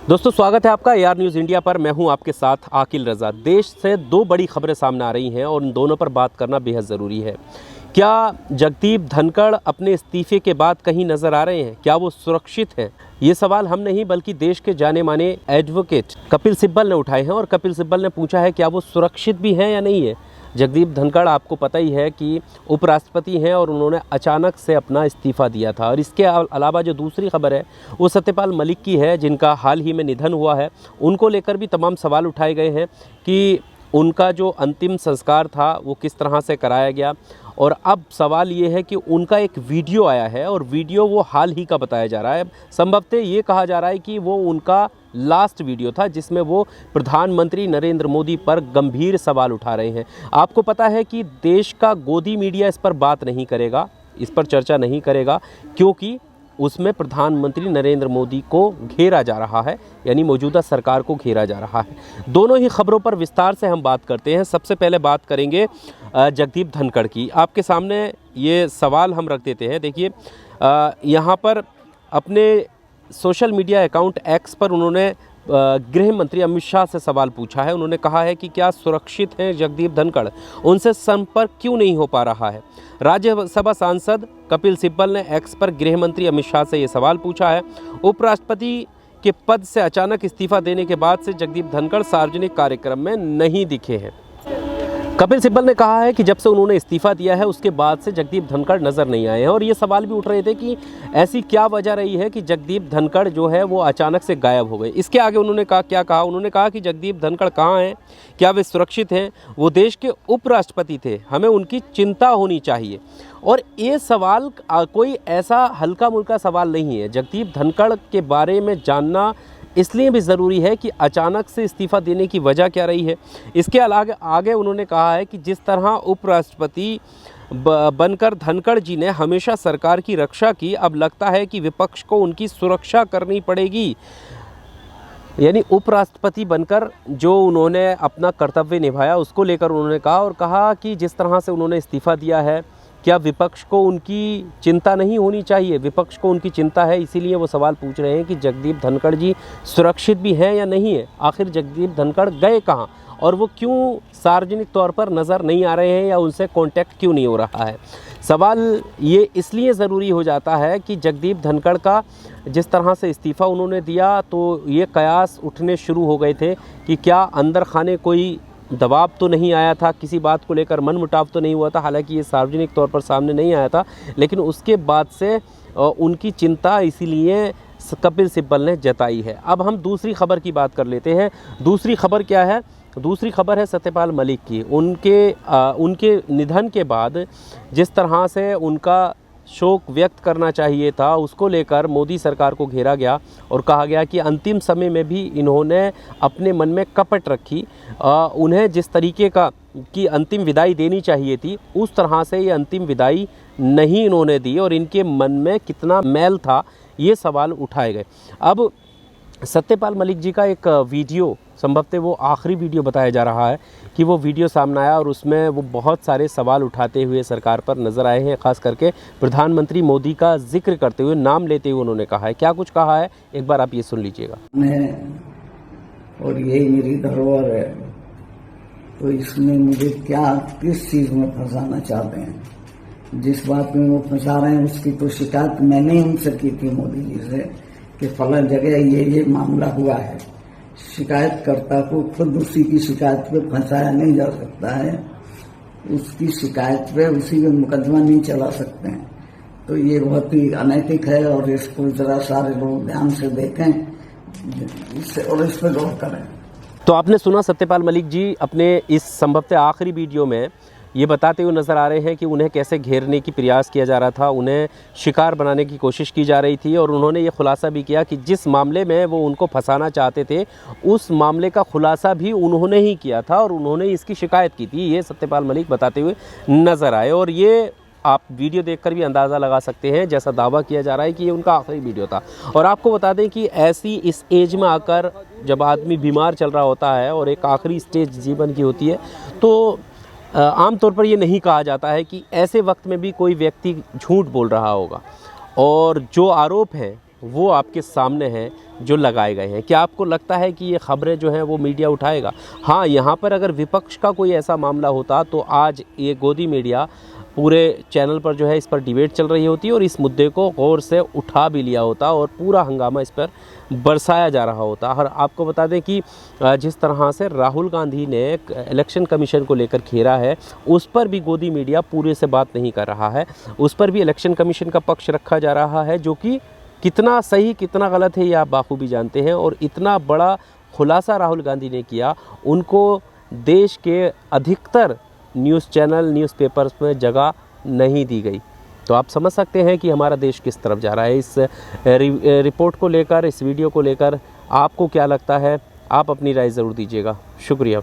दोस्तों स्वागत है आपका AR न्यूज़ इंडिया पर। मैं हूं आपके साथ आकिल रज़ा। देश से दो बड़ी खबरें सामने आ रही हैं और उन दोनों पर बात करना बेहद ज़रूरी है। क्या जगदीप धनखड़ अपने इस्तीफे के बाद कहीं नज़र आ रहे हैं? क्या वो सुरक्षित हैं? ये सवाल हम नहीं बल्कि देश के जाने माने एडवोकेट कपिल सिब्बल ने उठाए हैं और कपिल सिब्बल ने पूछा है क्या वो सुरक्षित भी हैं या नहीं है। जगदीप धनखड़ आपको पता ही है कि उपराष्ट्रपति हैं और उन्होंने अचानक से अपना इस्तीफ़ा दिया था। और इसके अलावा जो दूसरी खबर है वो सत्यपाल मलिक की है, जिनका हाल ही में निधन हुआ है। उनको लेकर भी तमाम सवाल उठाए गए हैं कि उनका जो अंतिम संस्कार था वो किस तरह से कराया गया। और अब सवाल ये है कि उनका एक वीडियो आया है और वीडियो वो हाल ही का बताया जा रहा है। संभवतः ये कहा जा रहा है कि वो उनका लास्ट वीडियो था जिसमें वो प्रधानमंत्री नरेंद्र मोदी पर गंभीर सवाल उठा रहे हैं। आपको पता है कि देश का गोदी मीडिया इस पर बात नहीं करेगा, इस पर चर्चा नहीं करेगा, क्योंकि उसमें प्रधानमंत्री नरेंद्र मोदी को घेरा जा रहा है, यानी मौजूदा सरकार को घेरा जा रहा है। दोनों ही खबरों पर विस्तार से हम बात करते हैं। सबसे पहले बात करेंगे जगदीप धनखड़ की। आपके सामने ये सवाल हम रख देते हैं। देखिए, यहाँ पर अपने सोशल मीडिया अकाउंट एक्स पर उन्होंने गृह मंत्री अमित शाह से सवाल पूछा है। उन्होंने कहा है कि क्या सुरक्षित हैं जगदीप धनखड़, उनसे संपर्क क्यों नहीं हो पा रहा है। राज्यसभा सांसद कपिल सिब्बल ने एक्स पर गृह मंत्री अमित शाह से ये सवाल पूछा है। उपराष्ट्रपति के पद से अचानक इस्तीफा देने के बाद से जगदीप धनखड़ सार्वजनिक कार्यक्रम में नहीं दिखे हैं। कपिल सिब्बल ने कहा है कि जब से उन्होंने इस्तीफा दिया है उसके बाद से जगदीप धनखड़ नज़र नहीं आए हैं। और ये सवाल भी उठ रहे थे कि ऐसी क्या वजह रही है कि जगदीप धनखड़ जो है वो अचानक से गायब हो गए। इसके आगे उन्होंने क्या कहा, उन्होंने कहा कि जगदीप धनखड़ कहाँ हैं, क्या वे सुरक्षित हैं? वो देश के उपराष्ट्रपति थे, हमें उनकी चिंता होनी चाहिए। और ये सवाल कोई ऐसा हल्का मुल्का सवाल नहीं है। जगदीप धनखड़ के बारे में जानना इसलिए भी ज़रूरी है कि अचानक से इस्तीफ़ा देने की वजह क्या रही है। इसके आगे उन्होंने कहा है कि जिस तरह उपराष्ट्रपति बनकर धनखड़ जी ने हमेशा सरकार की रक्षा की, अब लगता है कि विपक्ष को उनकी सुरक्षा करनी पड़ेगी। यानी उपराष्ट्रपति बनकर जो उन्होंने अपना कर्तव्य निभाया उसको लेकर उन्होंने कहा कि जिस तरह से उन्होंने इस्तीफ़ा दिया है, क्या विपक्ष को उनकी चिंता नहीं होनी चाहिए? विपक्ष को उनकी चिंता है, इसीलिए वो सवाल पूछ रहे हैं कि जगदीप धनखड़ जी सुरक्षित भी हैं या नहीं है। आखिर जगदीप धनखड़ गए कहाँ और वो क्यों सार्वजनिक तौर पर नज़र नहीं आ रहे हैं या उनसे कांटेक्ट क्यों नहीं हो रहा है। सवाल ये इसलिए ज़रूरी हो जाता है कि जगदीप धनखड़ का जिस तरह से इस्तीफ़ा उन्होंने दिया तो ये कयास उठने शुरू हो गए थे कि क्या अंदर खाने कोई दबाव तो नहीं आया था, किसी बात को लेकर मनमुटाव तो नहीं हुआ था। हालांकि ये सार्वजनिक तौर पर सामने नहीं आया था, लेकिन उसके बाद से उनकी चिंता इसीलिए कपिल सिब्बल ने जताई है। अब हम दूसरी खबर की बात कर लेते हैं। दूसरी खबर क्या है? दूसरी खबर है सत्यपाल मलिक की। उनके निधन के बाद जिस तरह से उनका शोक व्यक्त करना चाहिए था, उसको लेकर मोदी सरकार को घेरा गया और कहा गया कि अंतिम समय में भी इन्होंने अपने मन में कपट रखी। उन्हें जिस तरीके की अंतिम विदाई देनी चाहिए थी उस तरह से ये अंतिम विदाई नहीं इन्होंने दी और इनके मन में कितना मैल था, ये सवाल उठाए गए। अब सत्यपाल मलिक जी का एक वीडियो, संभवतः वो आखिरी वीडियो बताया जा रहा है कि वो वीडियो सामने आया और उसमें वो बहुत सारे सवाल उठाते हुए सरकार पर नज़र आए हैं। ख़ास करके प्रधानमंत्री मोदी का जिक्र करते हुए, नाम लेते हुए उन्होंने कहा है। क्या कुछ कहा है, एक बार आप ये सुन लीजिएगा। और यही मेरी धरोहर है, तो इसमें मुझे क्या किस चीज़ में फंसाना चाहते हैं? जिस बात में वो फंसा रहे हैं उसकी तो शिकायत मैंने उनसे की थी मोदी जी से कि फलां जगह ये मामला हुआ है। शिकायतकर्ता को खुद उसी की शिकायत पे फंसाया नहीं जा सकता है, उसकी शिकायत पे उसी में मुकदमा नहीं चला सकते हैं। तो ये बहुत ही अनैतिक है और इसको जरा सारे लोग ध्यान से देखें और इस पर गौर करें। तो आपने सुना सत्यपाल मलिक जी अपने इस संभवतः आखिरी वीडियो में ये बताते हुए नज़र आ रहे हैं कि उन्हें कैसे घेरने की प्रयास किया जा रहा था, उन्हें शिकार बनाने की कोशिश की जा रही थी। और उन्होंने ये खुलासा भी किया कि जिस मामले में वो उनको फंसाना चाहते थे उस मामले का खुलासा भी उन्होंने ही किया था और उन्होंने इसकी शिकायत की थी। ये सत्यपाल मलिक बताते हुए नज़र आए और ये आप वीडियो देखकर भी अंदाज़ा लगा सकते हैं, जैसा दावा किया जा रहा है कि ये उनका आखिरी वीडियो था। और आपको बता दें कि ऐसी इस एज में आकर जब आदमी बीमार चल रहा होता है और एक आखिरी स्टेज जीवन की होती है, तो आमतौर पर ये नहीं कहा जाता है कि ऐसे वक्त में भी कोई व्यक्ति झूठ बोल रहा होगा। और जो आरोप है वो आपके सामने हैं जो लगाए गए हैं। क्या आपको लगता है कि ये खबरें जो हैं वो मीडिया उठाएगा? हाँ, यहाँ पर अगर विपक्ष का कोई ऐसा मामला होता तो आज ये गोदी मीडिया पूरे चैनल पर जो है इस पर डिबेट चल रही होती और इस मुद्दे को गौर से उठा भी लिया होता और पूरा हंगामा इस पर बरसाया जा रहा होता। और आपको बता दें कि जिस तरह से राहुल गांधी ने इलेक्शन कमीशन को लेकर घेरा है, उस पर भी गोदी मीडिया पूरे से बात नहीं कर रहा है। उस पर भी इलेक्शन कमीशन का पक्ष रखा जा रहा है, जो कि कितना सही कितना गलत है ये आप बाखूबी जानते हैं। और इतना बड़ा खुलासा राहुल गांधी ने किया, उनको देश के अधिकतर न्यूज़ चैनल न्यूज़पेपर्स में जगह नहीं दी गई। तो आप समझ सकते हैं कि हमारा देश किस तरफ जा रहा है। इस रिपोर्ट को लेकर, इस वीडियो को लेकर आपको क्या लगता है? आप अपनी राय ज़रूर दीजिएगा। शुक्रिया।